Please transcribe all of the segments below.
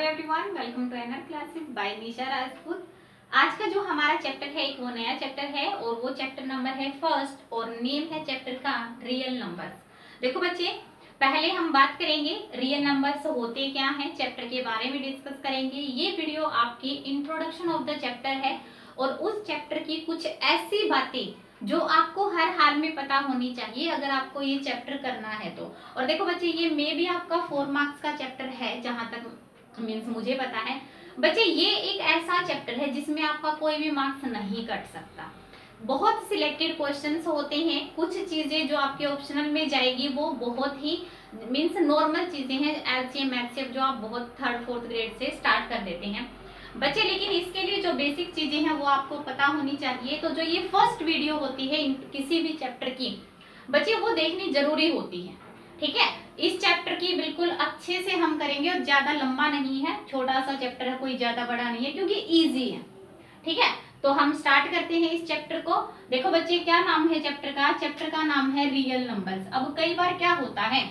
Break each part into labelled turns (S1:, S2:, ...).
S1: Everyone, welcome to एनर classes by Nisha Rajput. आज का जो हमारा चैप्टर है एक वो नया चैप्टर है और वो चैप्टर नंबर है फर्स्ट और नेम है चैप्टर का रियल नंबर्स। देखो बच्चे, पहले हम बात करेंगे रियल नंबर्स होते क्या हैं, चैप्टर के बारे में डिस्कस करेंगे। ये वीडियो आपकी इंट्रोडक्शन ऑफ द चैप्टर है और उस चैप्टर की कुछ ऐसी बातें जो आपको हर हाल में पता होनी चाहिए अगर आपको ये चैप्टर करना है तो। और देखो बच्चे, ये मे भी आपका 4 मार्क्स का चैप्टर है जहां तक मीन्स मुझे पता है। बच्चे, ये एक ऐसा चैप्टर है जिसमें आपका कोई भी मार्क्स नहीं कट सकता। बहुत सिलेक्टेड क्वेश्चंस होते हैं, कुछ चीजें जो आपके ऑप्शनल में जाएगी वो बहुत ही मीन्स नॉर्मल चीजें हैं, एलसीएम मैक्सएफ जो आप बहुत 3rd-4th ग्रेड से स्टार्ट कर देते हैं बच्चे। लेकिन इसके लिए जो बेसिक चीजें हैं वो आपको पता होनी चाहिए। तो जो ये फर्स्ट वीडियो होती है किसी भी चैप्टर की बच्चे, वो देखनी जरूरी होती है। ठीक है, इस चैप्टर की बिल्कुल अच्छे से हम करेंगे और ज्यादा लंबा नहीं है, छोटा सा चैप्टर है, कोई ज्यादा बड़ा नहीं है क्योंकि इजी है। ठीक है, तो हम स्टार्ट करते हैं इस चैप्टर को। देखो बच्चे, क्या नाम है चैप्टर का? चैप्टर का नाम है रियल नंबर्स। अब कई बार क्या होता है,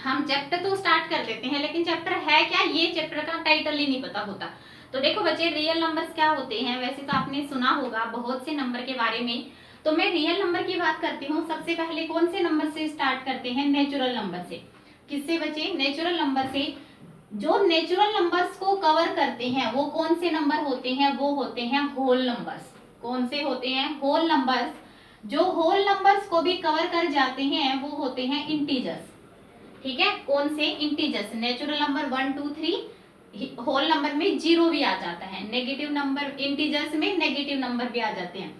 S1: हम चैप्टर तो स्टार्ट कर देते हैं लेकिन चैप्टर है क्या ये चैप्टर का टाइटल ही नहीं पता होता। तो देखो बच्चे, रियल नंबर्स क्या होते हैं? वैसे तो आपने सुना होगा बहुत से नंबर के बारे में, तो मैं रियल नंबर की बात करती हूँ। सबसे पहले कौन से नंबर से स्टार्ट करते हैं? नेचुरल नंबर से। किससे बच्चे? नेचुरल नंबर से। जो नेचुरल नंबर्स को कवर करते हैं वो कौन से नंबर होते हैं? वो होते हैं होल नंबर्स। कौन से होते हैं? Whole numbers. जो होल नंबर्स को भी कवर कर जाते हैं वो होते हैं इंटीजर्स। ठीक है, कौन से? Integers. Natural number 1 2 3, whole number में 0 भी आ जाता है, नेगेटिव नंबर इंटीजर्स में नेगेटिव नंबर भी आ जाते हैं।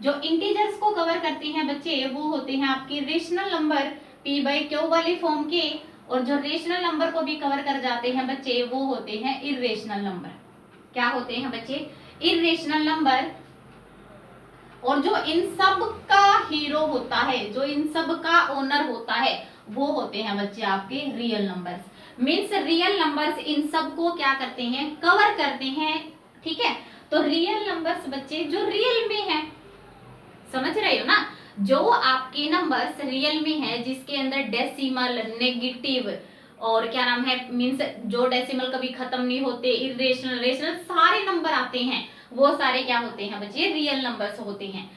S1: जो इंटीजर्स को कवर करते हैं बच्चे वो होते हैं आपके रेशनल नंबर p/q वाले फॉर्म के, और जो रेशनल नंबर को भी कवर कर जाते हैं बच्चे वो होते हैं इर्रेशनल नंबर। क्या होते हैं बच्चे? Irrational number. और जो इन सब का हीरो होता है, जो इन सब का ओनर होता है, वो होते हैं बच्चे आपके real numbers. Means real numbers in सब को क्या करते हैं? कवर करते हैं। ठीक है, तो रियल नंबर्स बच्चे जो रियल में है, समझ रहे हो ना? जो आपके नंबर्स रियल में है जिसके अंदर डेसिमल, नेगेटिव और क्या नाम है मीन्स जो डेसिमल कभी खत्म नहीं होते, इरेशनल, रेशनल सारे नंबर आते हैं, वो सारे क्या होते हैं बच्चे? रियल नंबर्स होते हैं।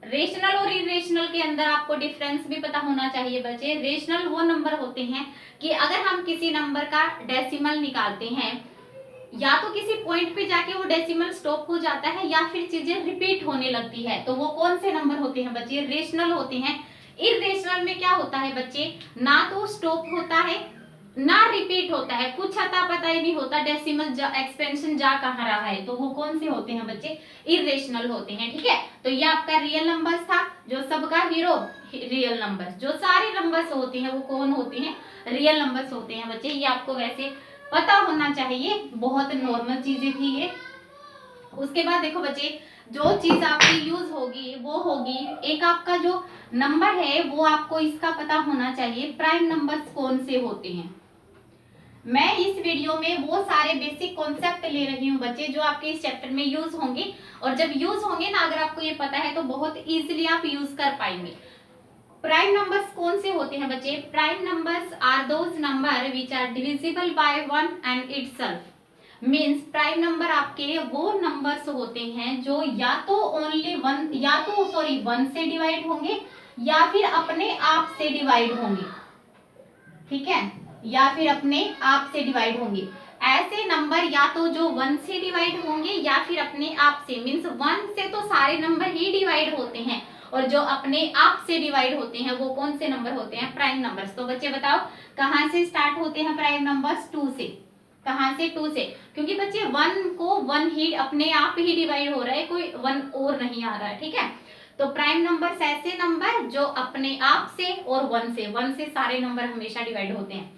S1: रेशनल और इरेशनल के अंदर आपको डिफरेंस भी पता होना चाहिए बच्चे। रेशनल वो नंबर होते हैं कि अगर हम किसी नंबर का डेसिमल निकालते हैं, या तो किसी पॉइंट पे जाके वो डेसिमल स्टॉप हो जाता है या फिर चीजें रिपीट होने लगती है, तो वो कौन से नंबर होते हैं बच्चे? रेशनल होते हैं। इरेशनल में क्या होता है बच्चे? ना तो स्टॉप होता है ना रिपीट होता है, कुछ अता पता ही नहीं होता डेसिमल एक्सपेंशन जा कहाँ रहा है, तो वो कौन से होते हैं बच्चे? इरेशनल होते हैं। ठीक है, तो ये आपका रियल नंबर्स था, जो सबका हीरो रियल नंबर्स। जो सारे नंबर्स होते हैं वो कौन होते हैं? रियल नंबर्स होते हैं बच्चे। ये आपको वैसे पता होना चाहिए, बहुत नॉर्मल चीजें थी ये। उसके बाद देखो बच्चे, जो चीज आपकी यूज होगी वो होगी, एक आपका जो नंबर है वो आपको इसका पता होना चाहिए प्राइम नंबर्स कौन से होते हैं। मैं इस वीडियो में वो सारे बेसिक कॉन्सेप्ट ले रही हूँ बच्चे जो आपके इस चैप्टर में यूज होंगे, और जब यूज होंगे ना, अगर आपको ये पता है तो बहुत इजीली आप यूज कर पाएंगे। प्राइम नंबर्स कौन से होते हैं बच्चे? Prime numbers are those number which are divisible by 1 and itself. Means prime number आपके वो नंबर्स होते हैं जो या तो ओनली 1 या तो 1 से डिवाइड होंगे या फिर अपने आप से डिवाइड होंगे। ठीक है, या फिर अपने आप से डिवाइड होंगे। ऐसे नंबर या तो जो 1 से डिवाइड होंगे या फिर अपने आप से, मींस 1 से तो सारे नंबर ही डिवाइड होते हैं, और जो अपने आप से डिवाइड होते हैं वो कौन से नंबर होते हैं? Prime numbers. तो बच्चे बताओ, कहां से स्टार्ट होते हैं प्राइम नंबर्स? 2 से। कहां से? 2 से, क्योंकि बच्चे 1 को 1 ही अपने आप ही डिवाइड हो रहा है, कोई 1 और नहीं आ रहा है। ठीक है, तो प्राइम नंबर्स ऐसे नंबर जो अपने आप से और 1 से सारे नंबर हमेशा डिवाइड होते हैं।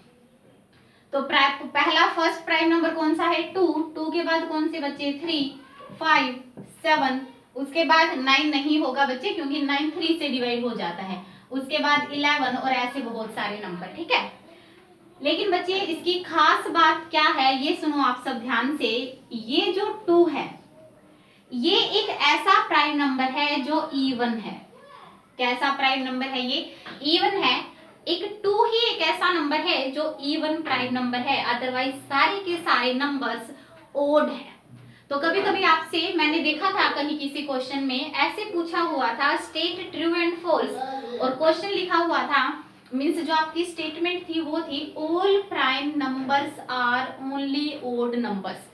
S1: तो पहला फर्स्ट प्राइम नंबर कौन सा है? 2 के बाद कौन से बच्चे? 3 5 7, उसके बाद 9 नहीं होगा बच्चे क्योंकि 9 3 से डिवाइड हो जाता है, उसके बाद 11 और ऐसे बहुत सारे नंबर। ठीक है, लेकिन बच्चे इसकी खास बात क्या है ये सुनो आप सब ध्यान से। ये जो 2 है ये एक ऐसा प्राइम नंबर है जो इवन है। कैसा प्राइम नंबर है ये? इवन है। एक 2 ही एक ऐसा नंबर है जो इवन प्राइम नंबर है, अदरवाइज सारे के सारे नंबर्स ओड है। तो कभी कभी आपसे मैंने देखा था कहीं किसी क्वेश्चन में ऐसे पूछा हुआ था स्टेट ट्रू एंड फॉल्स, और क्वेश्चन लिखा हुआ था, मीन्स जो आपकी स्टेटमेंट थी वो थी all prime numbers are only odd numbers.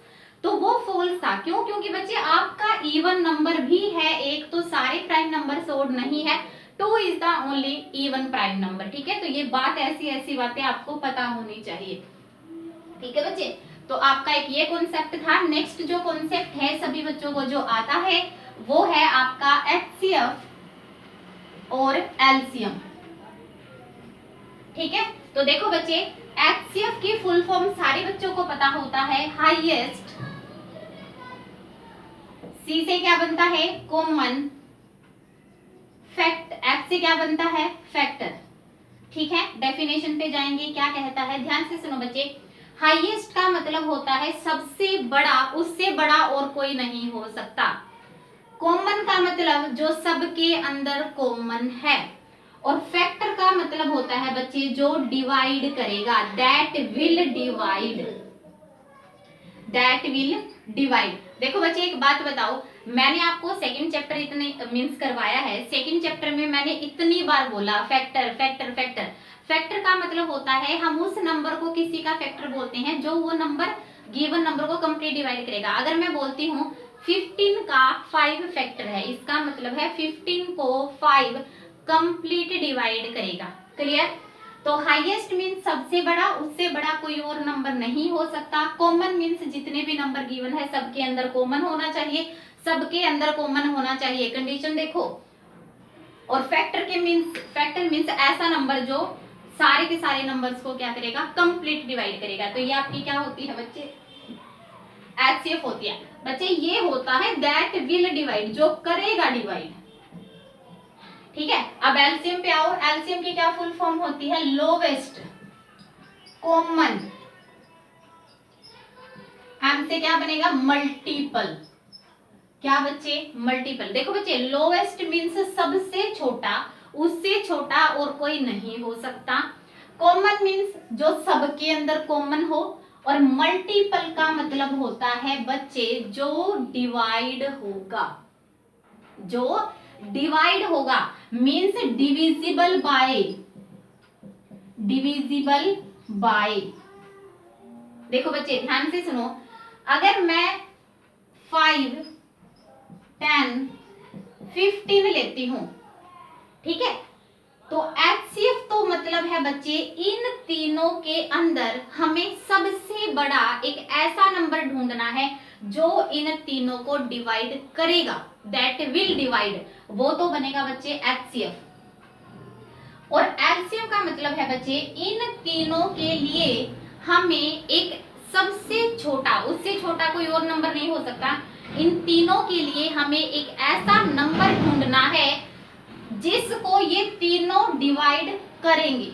S1: तो वो फॉल्स था। क्यों? क्योंकि बच्चे आपका इवन नंबर भी है एक, तो सारे प्राइम नंबर्स ओड नहीं है, 2 is the only even prime number. ठीक है, तो ये बात ऐसी बातें आपको पता होनी चाहिए। ठीक है बच्चे, तो आपका एक ये कॉन्सेप्ट था। नेक्स्ट जो कॉन्सेप्ट है सभी बच्चों को जो आता है वो है आपका एचसीएफ और एलसीएम। ठीक है, तो देखो बच्चे, एचसीएफ की फुल फॉर्म सारे बच्चों को पता होता है हाईएस्ट, सी से क्या बनता है कॉमन, फैक्ट, एफ से क्या बनता है फैक्टर। ठीक है, डेफिनेशन पे जाएंगे, क्या कहता है, ध्यान से सुनो बच्चे। हाईएस्ट का मतलब होता है सबसे बड़ा, उससे बड़ा और कोई नहीं हो सकता। कॉमन का मतलब जो सबके अंदर कॉमन है, और फैक्टर का मतलब होता है बच्चे जो डिवाइड करेगा, that will divide, that will divide. देखो बच्चे एक बात बताओ, मैंने आपको सेकंड चैप्टर इतने मींस करवाया है, सेकंड चैप्टर में मैंने इतनी बार बोला फैक्टर फैक्टर फैक्टर। फैक्टर का मतलब होता है हम उस नंबर को किसी का फैक्टर बोलते हैं जो वो नंबर गिवन नंबर को कंप्लीट डिवाइड करेगा। अगर मैं बोलती हूँ 15 का 5 फैक्टर है, इसका मतलब है 15 को 5 कंप्लीट डिवाइड करेगा। क्लियर? तो हाईएस्ट मीन्स सबसे बड़ा, उससे बड़ा कोई और नंबर नहीं हो सकता। कॉमन मीन्स जितने भी नंबर गिवन है सबके अंदर कॉमन होना चाहिए, सबके अंदर कॉमन होना चाहिए, कंडीशन देखो। और फैक्टर मीन्स ऐसा नंबर जो सारे के सारे नंबर्स को क्या करेगा कंप्लीट डिवाइड करेगा। तो ये आपकी क्या होती है बच्चे, एचसीएफ होती है। बच्चे ये होता है दैट विल डिवाइड, जो करेगा डिवाइड। ठीक है, अब एलसीएम पे आओ। एलसीएम की क्या फुल फॉर्म होती है, लोवेस्ट कॉमन, एम से क्या बनेगा मल्टीपल, क्या बच्चे मल्टीपल। देखो बच्चे, लोवेस्ट मीन्स सबसे छोटा, उससे छोटा और कोई नहीं हो सकता। कॉमन मीन्स जो सबके अंदर कॉमन हो, और मल्टीपल का मतलब होता है बच्चे जो डिवाइड होगा, जो डिवाइड होगा means divisible by, divisible by. देखो बच्चे ध्यान से सुनो, अगर मैं 5 10 15 लेती हूं, ठीक है, तो एचसीएफ तो मतलब है बच्चे इन तीनों के अंदर हमें सबसे बड़ा एक ऐसा नंबर ढूंढना है जो इन तीनों को डिवाइड करेगा, दैट विल डिवाइड, वो तो बनेगा बच्चे एचसीएफ। और एलसीएम का मतलब है बच्चे इन तीनों के लिए हमें एक सबसे छोटा, उससे छोटा कोई और नंबर नहीं हो सकता, इन तीनों के लिए हमें एक ऐसा नंबर ढूंढना है जिसको ये तीनों डिवाइड करेंगे।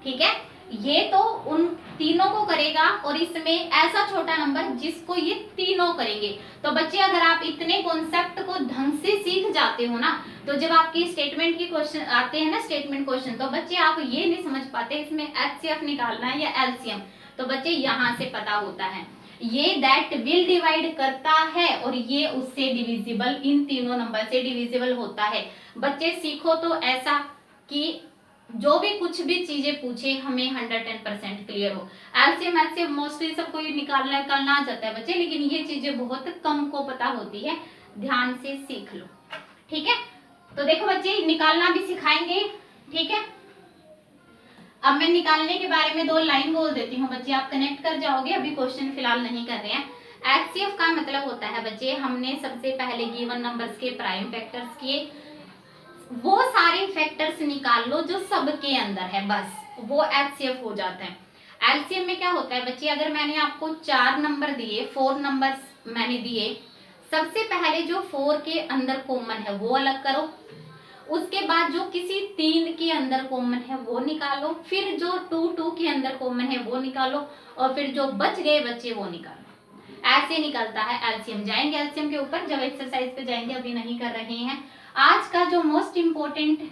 S1: ठीक है, ये तो उन तीनों को करेगा और इसमें ऐसा छोटा नंबर जिसको ये तीनों करेंगे। तो बच्चे अगर आप इतने कॉन्सेप्ट को ढंग से सीख जाते हो ना, तो जब आपकी स्टेटमेंट की क्वेश्चन आते हैं ना, स्टेटमेंट क्वेश्चन, तो बच्चे आप ये नहीं समझ पाते इसमें एचसीएफ निकालना है या एलसीएम, तो बच्चे यहाँ से पता होता है ये दैट विल डिवाइड करता है और ये उससे डिविजिबल, इन तीनों नंबर से डिविजिबल होता है। बच्चे सीखो तो ऐसा कि जो भी कुछ भी चीजें पूछे हमें 110% क्लियर हो। एलसीएम मोस्टली सबको निकालना आ जाता है बच्चे, लेकिन ये चीजें बहुत कम को पता होती है, ध्यान से सीख लो। ठीक है, तो देखो बच्चे निकालना भी सिखाएंगे। ठीक है, अब मैं निकालने के बारे में 2 लाइन बोल देती हूँ बच्चे, आप कनेक्ट कर जाओगे, अभी क्वेश्चन फिलहाल नहीं कर रहे हैं। एचसीएफ का मतलब होता है बच्चे, हमने सबसे पहले गिवन नंबर्स के प्राइम फैक्टर्स किए, वो सारे फैक्टर्स निकाल लो जो सबके अंदर है, बस वो एचसीएफ हो जाता है। एलसीएम में क्या होता है बच्चे, अगर मैंने आपको 4 नंबर दिए, 4 नंबर्स मैंने दिए, सबसे पहले जो 4 के अंदर कॉमन है वो अलग करो, उसके बाद जो किसी 3 के अंदर कॉमन है वो निकालो, फिर जो 2 के अंदर कॉमन है वो निकालो, और फिर जो बच गए बच्चे वो निकालो। ऐसे निकलता है एलसीएम। जाएंगे एलसीएम के ऊपर जब एक्सरसाइज पे जाएंगे, अभी नहीं कर रहे हैं। आज का जो मोस्ट इम्पोर्टेंट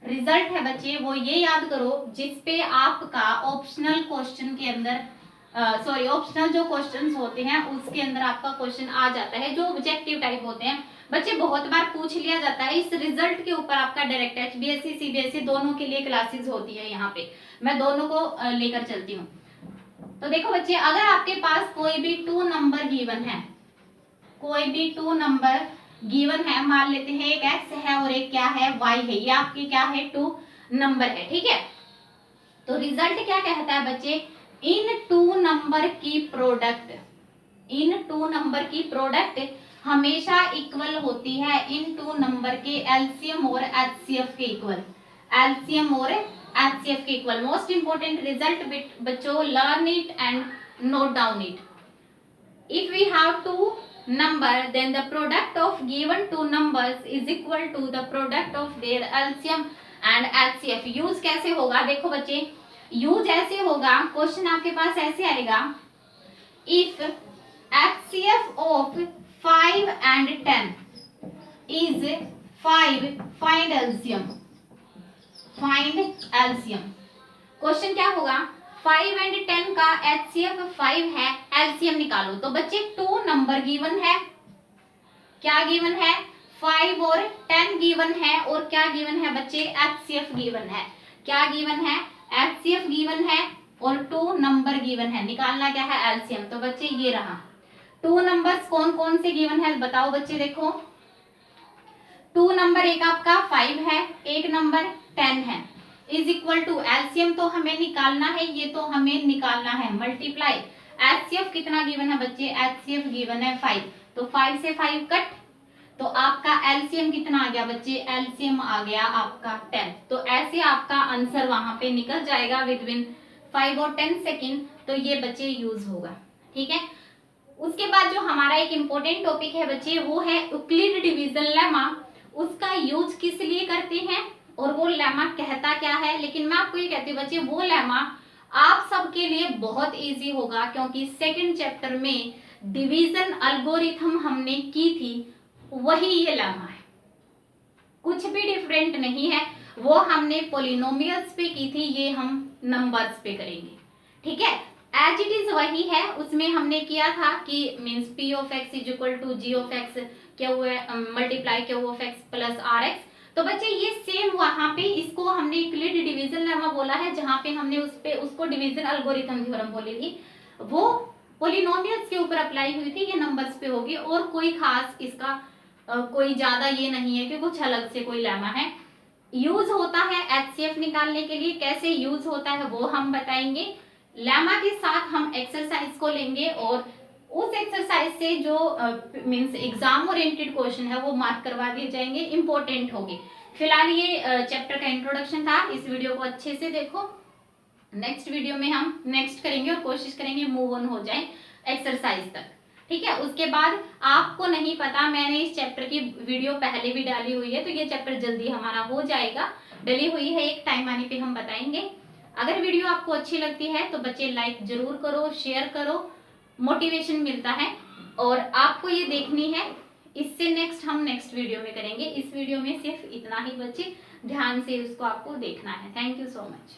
S1: रिजल्ट है बच्चे वो ये याद करो जिसपे आपका ऑप्शनल क्वेश्चन के अंदर ऑप्शनल जो क्वेश्चंस होते हैं उसके अंदर आपका क्वेश्चन आ जाता है, जो ऑब्जेक्टिव टाइप होते हैं बच्चे बहुत बार पूछ लिया जाता है। इस रिजल्ट के ऊपर आपका डायरेक्ट HBSE CBSE दोनों के लिए क्लासेस होती है, यहाँ पे मैं दोनों को लेकर चलती हूँ। तो देखो बच्चे, अगर आपके पास कोई भी 2 नंबर गिवन है, कोई भी 2 नंबर गिवन है, मान लेते हैं एक x है और एक क्या है y है, ये आपके क्या है 2 नंबर है, ठीक है। तो रिजल्ट क्या कहता है बच्चे, इन 2 नंबर की प्रोडक्ट, इन 2 नंबर की प्रोडक्ट हमेशा इक्वल होती है इन 2 नंबर के एलसीएम और एचसीएफ के इक्वल, एलसीएम और एचसीएफ के इक्वल। मोस्ट इंपोर्टेंट रिजल्ट बच्चों, learn it and note down it. If we have 2 number, then the product of given 2 numbers is equal to the product of their LCM and HCF। Use कैसे होगा, देखो बच्चे use ऐसे होगा, question आपके पास ऐसे आएगा, if HCF of 5 and 10 is 5, find LCM, find LCM। Question क्या होगा, 5 एंड 10 का HCF 5 है, LCM निकालो। तो बच्चे 2 नंबर गिवन है, क्या गिवन है 5 और 10 गिवन है, और क्या गिवन है बच्चे HCF गिवन है, क्या गिवन है HCF गिवन है और 2 नंबर गिवन है, निकालना क्या है LCM। तो बच्चे ये रहा 2 नंबर्स कौन कौन से गिवन है बताओ बच्चे, देखो 2 नंबर एक आपका 5 है, एक नंबर 10 है, इज इक्वल टू एलसीएम तो हमें निकालना है, ये तो हमें निकालना है, मल्टीप्लाई एचसीएफ कितना गिवन है बच्चे, एचसीएफ गिवन है 5, तो 5 से 5 कट, तो आपका एलसीएम कितना आ गया बच्चे, एलसीएम आ गया आपका 10। तो ऐसे आपका आंसर वहां पे निकल जाएगा विद 5 और 10 सेकेंड। तो ये बच्चे यूज होगा, ठीक है। उसके बाद जो हमारा एक इम्पोर्टेंट टॉपिक है बच्चे, वो है यूक्लिड डिवीजन लेमा। उसका यूज किस लिए करते हैं और वो लेमा कहता क्या है, लेकिन मैं आपको ये कहती हूँ बच्चे वो लेमा आप सबके लिए बहुत इजी होगा, क्योंकि सेकंड चैप्टर में डिवीजन एल्गोरिथम हमने की थी, वही ये लेमा है, कुछ भी डिफरेंट नहीं है। वो हमने पॉलिनोमियल्स पे की थी, ये हम नंबर्स पे करेंगे, ठीक है। एज इट इज वही है, उसमें हमने किया था कि means p of x is equal to g of x क्या हुआ है multiply q of x plus r x. तो बच्चे ये सेम वहां पे इसको हमने यूक्लिड डिवीजन लेमा बोला है, जहां पे हमने उसको डिवीजन एल्गोरिथम थ्योरम बोली थी, वो पॉलिनोमियल्स के ऊपर अप्लाई हुई थी, ये नंबर्स पे होगी। और कोई खास इसका कोई ज्यादा ये नहीं है कि कुछ अलग से कोई लेमा है। यूज होता है एचसीएफ निकालने के लिए, कैसे यूज होता है वो हम बताएंगे। लेमा के साथ हम एक्सरसाइज को लेंगे और उस एक्सरसाइज से जो मींस एग्जाम ओरिएंटेड क्वेश्चन है वो मार्क करवा दिए जाएंगे, इंपॉर्टेंट होंगे। फिलहाल ये चैप्टर का इंट्रोडक्शन था, इस वीडियो को अच्छे से देखो, नेक्स्ट वीडियो में हम नेक्स्ट करेंगे और कोशिश करेंगे मूव ऑन हो जाए एक्सरसाइज तक, ठीक है। उसके बाद आपको नहीं पता, मैंने इस चैप्टर की वीडियो पहले भी डाली हुई है, तो ये चैप्टर जल्दी हमारा हो जाएगा, डली हुई है, एक टाइम आने पे हम बताएंगे। अगर वीडियो आपको अच्छी लगती है तो बच्चे लाइक जरूर करो, शेयर करो, मोटिवेशन मिलता है। और आपको ये देखनी है, इससे नेक्स्ट हम नेक्स्ट वीडियो में करेंगे, इस वीडियो में सिर्फ इतना ही बच्चे ध्यान से उसको आपको देखना है। Thank you so much.